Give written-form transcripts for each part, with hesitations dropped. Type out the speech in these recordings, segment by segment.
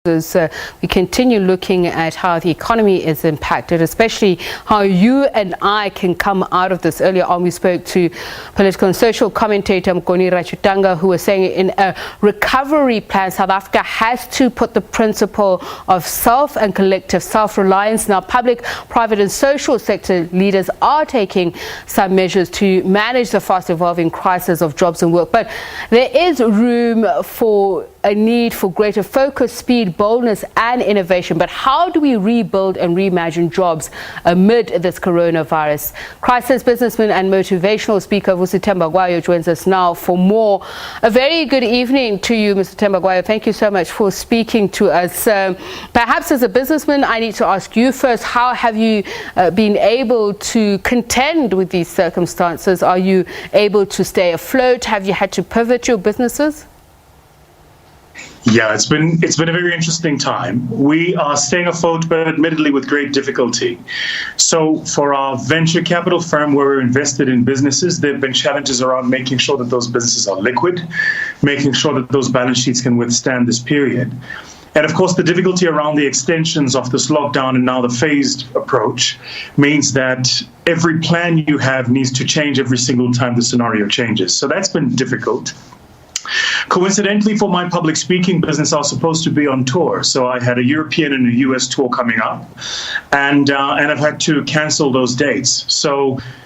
We continue looking at how the economy is impacted, especially how you and I can come out of this. Earlier on, we spoke to political and social commentator Mkoni Rachutanga, who was saying in a recovery plan, South Africa has to put the principle of self and collective self-reliance. Now, public, private and social sector leaders are taking some measures to manage the fast-evolving crisis of jobs and work. But there is room for a need for greater focus, speed, boldness and innovation. But how do we rebuild and reimagine jobs amid this coronavirus crisis? Businessman and motivational speaker Vusi Thembekwayo joins us now for more. A very good evening to you, Mr. Thembekwayo. Thank you so much for speaking to us. Perhaps as a businessman, I need to ask you first, how have you been able to contend with these circumstances? Are you able to stay afloat? Have you had to pivot your businesses? Yeah, it's been a very interesting time. We are staying afloat, but admittedly with great difficulty. So for our venture capital firm where we're invested in businesses, there have been challenges around making sure that those businesses are liquid, making sure that those balance sheets can withstand this period. And of course, the difficulty around the extensions of this lockdown and now the phased approach means that every plan you have needs to change every single time the scenario changes. So that's been difficult. Coincidentally, for my public speaking business, I was supposed to be on tour. So I had a European and a US tour coming up, and I've had to cancel those dates.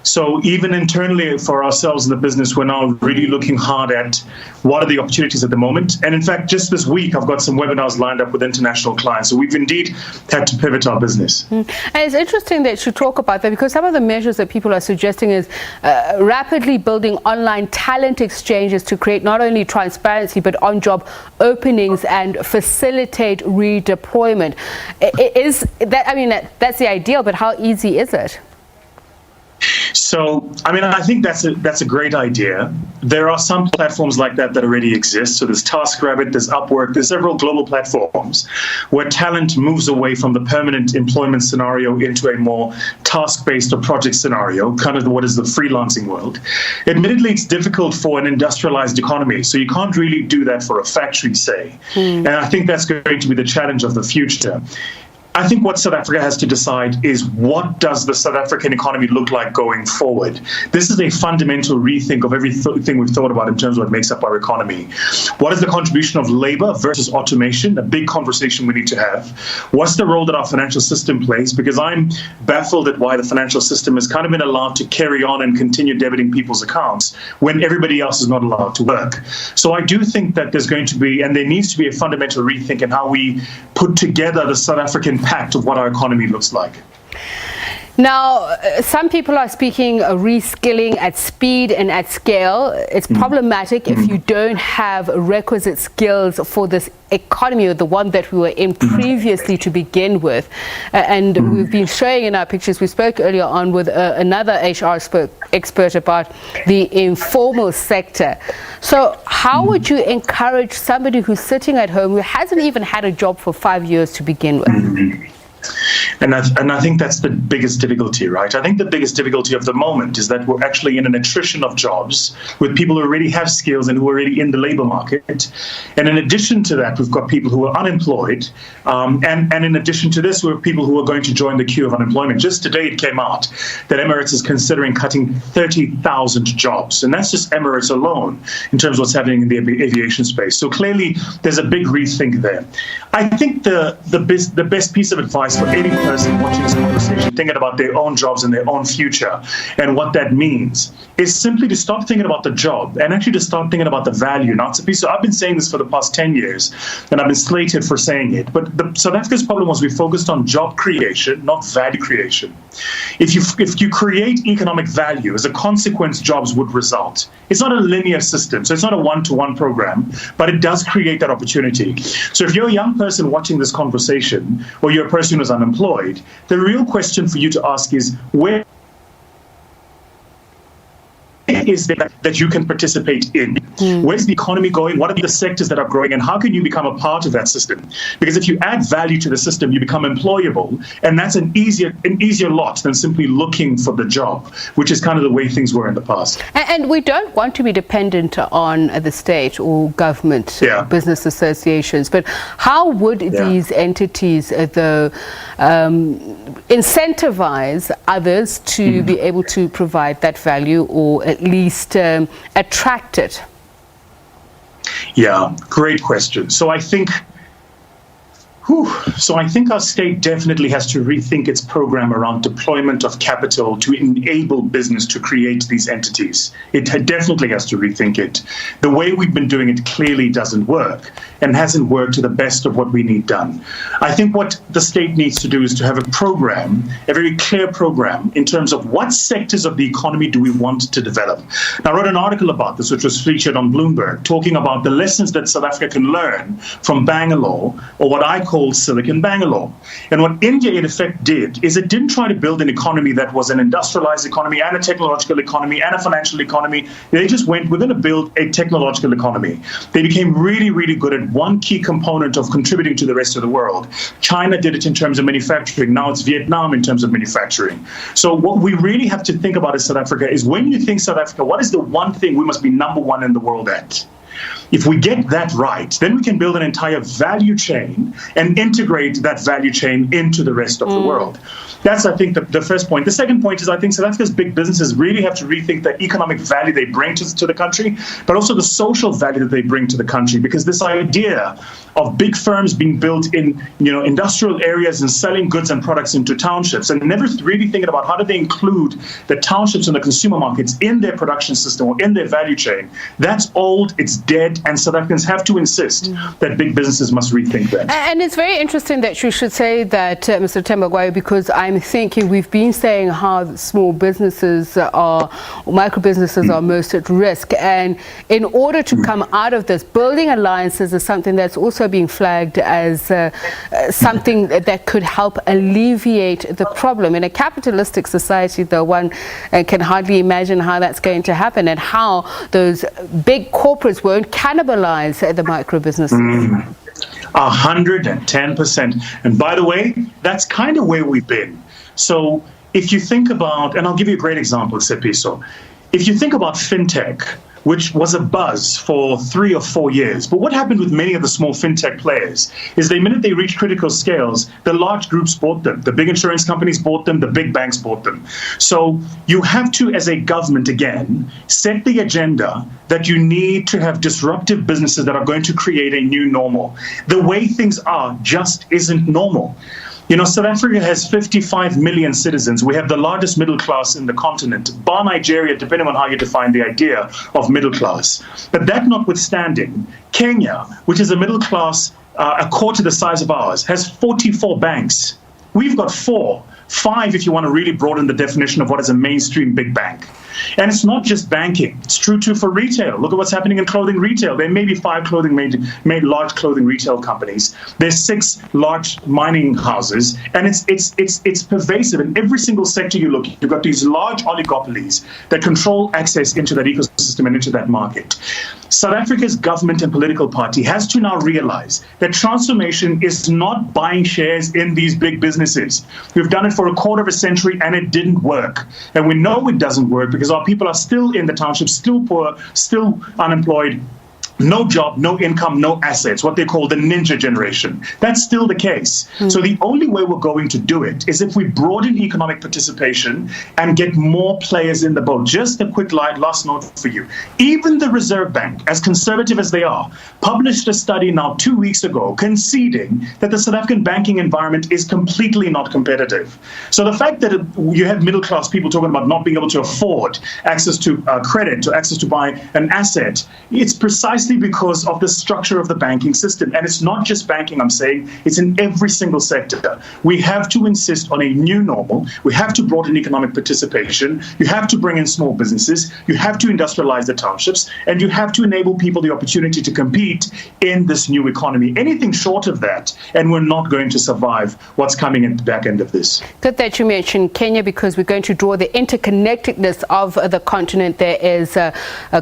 So even internally for ourselves in the business, we're now really looking hard at what are the opportunities at the moment. And in fact, just this week, I've got some webinars lined up with international clients. So we've indeed had to pivot our business. And it's interesting that you talk about that, because some of the measures that people are suggesting is rapidly building online talent exchanges to create not only transparency, but on-job openings and facilitate redeployment. Is that, I mean, that's the ideal, but how easy is it? So, I mean, I think that's a great idea. There are some platforms like that already exist. So there's TaskRabbit, there's Upwork, there's several global platforms where talent moves away from the permanent employment scenario into a more task-based or project scenario, kind of what is the freelancing world. Admittedly, it's difficult for an industrialized economy, so you can't really do that for a factory, say. And I think that's going to be the challenge of the future. I think what South Africa has to decide is, what does the South African economy look like going forward? This is a fundamental rethink of everything we've thought about in terms of what makes up our economy. What is the contribution of labor versus automation? A big conversation we need to have. What's the role that our financial system plays? Because I'm baffled at why the financial system has kind of been allowed to carry on and continue debiting people's accounts when everybody else is not allowed to work. So I do think that there's going to be, and there needs to be, a fundamental rethink in how we put together the South African pact of what our economy looks like. Now, some people are speaking of reskilling at speed and at scale. It's problematic if you don't have requisite skills for this economy, or the one that we were in previously to begin with. And we've been showing in our pictures, we spoke earlier on with another HR expert about the informal sector. So how would you encourage somebody who's sitting at home, who hasn't even had a job for 5 years to begin with? And I think that's the biggest difficulty, right? I think the biggest difficulty of the moment is that we're actually in an attrition of jobs with people who already have skills and who are already in the labor market. And in addition to that, we've got people who are unemployed. And in addition to this, we have people who are going to join the queue of unemployment. Just today, it came out that Emirates is considering cutting 30,000 jobs. And that's just Emirates alone in terms of what's happening in the aviation space. So clearly, there's a big rethink there. I think the best piece of advice for any person watching this conversation, thinking about their own jobs and their own future and what that means, is simply to stop thinking about the job and actually to start thinking about the value. Now, so I've been saying this for the past 10 years, and I've been slated for saying it. But South Africa's problem was we focused on job creation, not value creation. If you create economic value, as a consequence, jobs would result. It's not a linear system, so it's not a one-to-one program, but it does create that opportunity. So if you're a young person watching this conversation, or you're a person who's unemployed, the real question for you to ask is, where is there that you can participate in? Where's the economy going? What are the sectors that are growing? And how can you become a part of that system? Because if you add value to the system, you become employable. And that's an easier lot than simply looking for the job, which is kind of the way things were in the past. And we don't want to be dependent on the state or government, business associations. But how would these entities, though, incentivize others to be able to provide that value, or at least attract it? Yeah, great question. So I think our state definitely has to rethink its program around deployment of capital to enable business to create these entities. It definitely has to rethink it. The way we've been doing it clearly doesn't work and hasn't worked to the best of what we need done. I think what the state needs to do is to have a program, a very clear program, in terms of what sectors of the economy do we want to develop. Now, I wrote an article about this, which was featured on Bloomberg, talking about the lessons that South Africa can learn from Bangalore, or what I call Silicon Bangalore. And what India, in effect, did is it didn't try to build an economy that was an industrialized economy and a technological economy and a financial economy. They just went, we're going to build a technological economy. They became really, really good at one key component of contributing to the rest of the world. China did it in terms of manufacturing. Now it's Vietnam in terms of manufacturing. So what we really have to think about as South Africa is, when you think South Africa, what is the one thing we must be number one in the world at? If we get that right, then we can build an entire value chain and integrate that value chain into the rest of the world. That's, I think, the first point. The second point is, I think South Africa's big businesses really have to rethink the economic value they bring to the country, but also the social value that they bring to the country. Because this idea of big firms being built in, industrial areas and selling goods and products into townships, and never really thinking about how do they include the townships and the consumer markets in their production system or in their value chain, that's old, it's dead, and South Africans have to insist that big businesses must rethink that. And it's very interesting that you should say that, Mr. Thembekwayo, because I'm thinking we've been saying how small businesses or micro businesses are most at risk, and in order to come out of this, building alliances is something that's also being flagged as something that could help alleviate the problem. In a capitalistic society, though, one can hardly imagine how that's going to happen and how those big corporates won't cannibalize the micro businesses. 110%. And by the way, that's kind of where we've been. So if you think about, and I'll give you a great example, Sepiso. If you think about fintech, which was a buzz for 3 or 4 years. But what happened with many of the small fintech players is the minute they reached critical scales, the large groups bought them. The big insurance companies bought them. The big banks bought them. So you have to, as a government, again, set the agenda that you need to have disruptive businesses that are going to create a new normal. The way things are just isn't normal. South Africa has 55 million citizens. We have the largest middle class in the continent, bar Nigeria, depending on how you define the idea of middle class. But that notwithstanding, Kenya, which is a middle class, a quarter the size of ours, has 44 banks. We've got 4. 5 if you want to really broaden the definition of what is a mainstream big bank. And it's not just banking. It's true too for retail. Look at what's happening in clothing retail. There may be 5 large clothing retail companies. There's 6 large mining houses, and it's pervasive. In every single sector you look, you've got these large oligopolies that control access into that ecosystem and into that market. South Africa's government and political party has to now realize that transformation is not buying shares in these big businesses. We've done it for a quarter of a century and it didn't work. And we know it doesn't work because our people are still in the townships, still poor, still unemployed. No job, no income, no assets, what they call the ninja generation. That's still the case. So the only way we're going to do it is if we broaden economic participation and get more players in the boat. Just a quick last note for you. Even the Reserve Bank, as conservative as they are, published a study now 2 weeks ago conceding that the South African banking environment is completely not competitive. So the fact that you have middle class people talking about not being able to afford access to credit, to access to buy an asset, it's precisely precisely because of the structure of the banking system. And it's not just banking, I'm saying, it's in every single sector. We have to insist on a new normal. We have to broaden economic participation. You have to bring in small businesses. You have to industrialize the townships. And you have to enable people the opportunity to compete in this new economy. Anything short of that, and we're not going to survive what's coming at the back end of this. Good that you mentioned Kenya, because we're going to draw the interconnectedness of the continent. There is a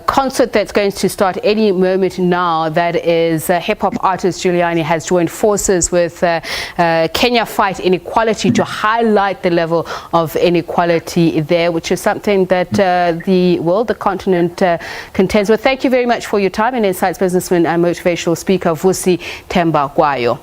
concert that's going to start any moment now. That is hip-hop artist Giuliani has joined forces with Kenya Fight Inequality to highlight the level of inequality there, which is something that the world, the continent contends with. Thank you very much for your time. And Insights businessman and motivational speaker Vusi Thembekwayo.